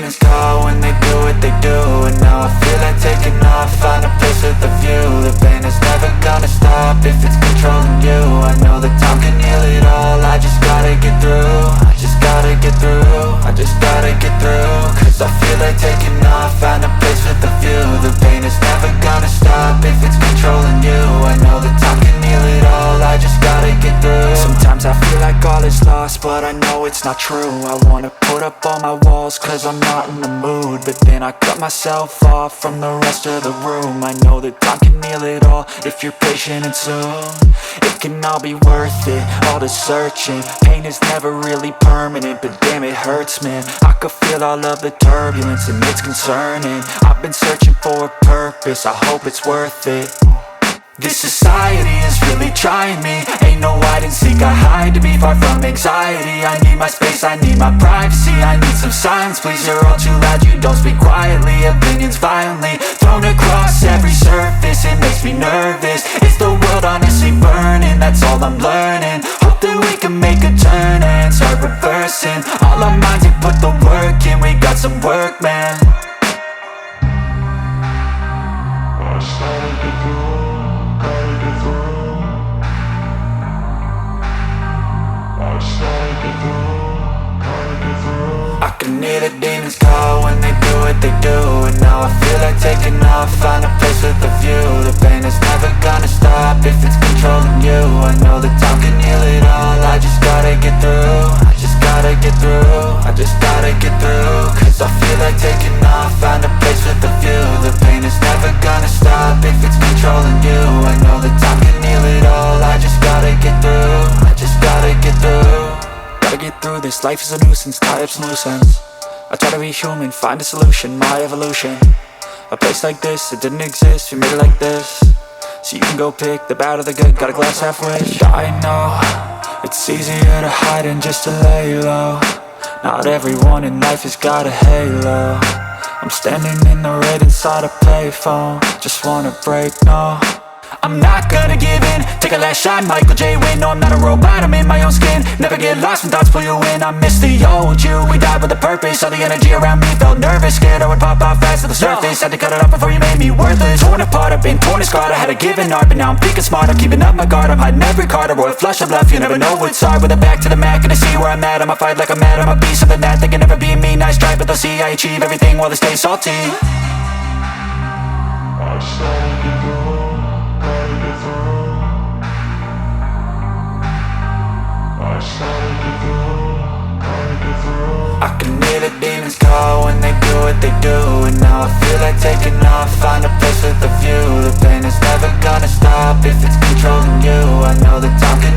demons call when they do what they do. And now I feel like taking off, find a place with a view. The pain is never gonna stop if it's controlling you. I know that time can heal it all, I just gotta get through. I just gotta get through, I just gotta get through. Cause I feel like taking off, find a place with a view. The pain is never gonna stop if it's controlling you. I know that time can heal it all, I just gotta get through. Sometimes I feel like all is lost, but I know it's not true. I wanna put up all my walls cause I'm not in the mood, but then I cut myself off from the rest of the room. I know that time can heal it all if you're patient and soon. It can all be worth it, all the searching. Pain is never really permanent, but damn it hurts, man. I could feel all of the turbulence and it's concerning. I've been searching for a purpose, I hope it's worth it. This society is really trying me. Ain't no hide and seek, I hide to be far from anxiety. I need my space, I need my privacy. I need some silence, please, you're all too loud. You don't speak quietly, opinions violently thrown across every surface. It makes me nervous, it's the world honestly burning. That's all I'm learning, hope that we can make a turn and start reversing. All our minds, we put the work in, we got some work, man. I started to go. I can hear the demons call when they do what they do. And now I feel like taking off, find a place with a view. The pain is never gonna stop if it's controlling you. I know that time can heal it all, I just gotta get through. I just gotta get through, I just gotta get through. Cause I feel like taking off, find a place with a view. The pain is never gonna stop if it's controlling you. I know that time can heal it all, I just gotta get through. I just gotta get through. Gotta get through this, life is a nuisance, tie up some loose ends. I try to be human, find a solution, my evolution. A place like this, it didn't exist, we made it like this. So you can go pick the bad or the good, got a glass halfway. I know, it's easier to hide than just to lay low. Not everyone in life has got a halo. I'm standing in the red inside a payphone, just wanna break, no. I'm not gonna give in, take a last shot, Michael J. Win. No, I'm not a robot, I'm in my own skin. Never get lost when thoughts pull you in. I miss the old you, we died with a purpose. All the energy around me felt nervous, scared I would pop off fast to the surface. Had to cut it off before you made me worthless. Torn apart, I've been torn and scarred. I had a given art, but now I'm thinking smart. I'm keeping up my guard, I'm hiding every card. A royal flush of love, you never know what's hard. With a back to the mat, gonna see where I'm at. I'ma fight like I'm mad, I'ma be something that they can never be me. Nice try, but they'll see I achieve everything while they stay salty. I started to go, gotta get through. I started to go, gotta get through. I can hear the demons call when they do what they do. And now I feel like taking off, find a place with a view. The pain is never gonna stop if it's controlling you. I know that time can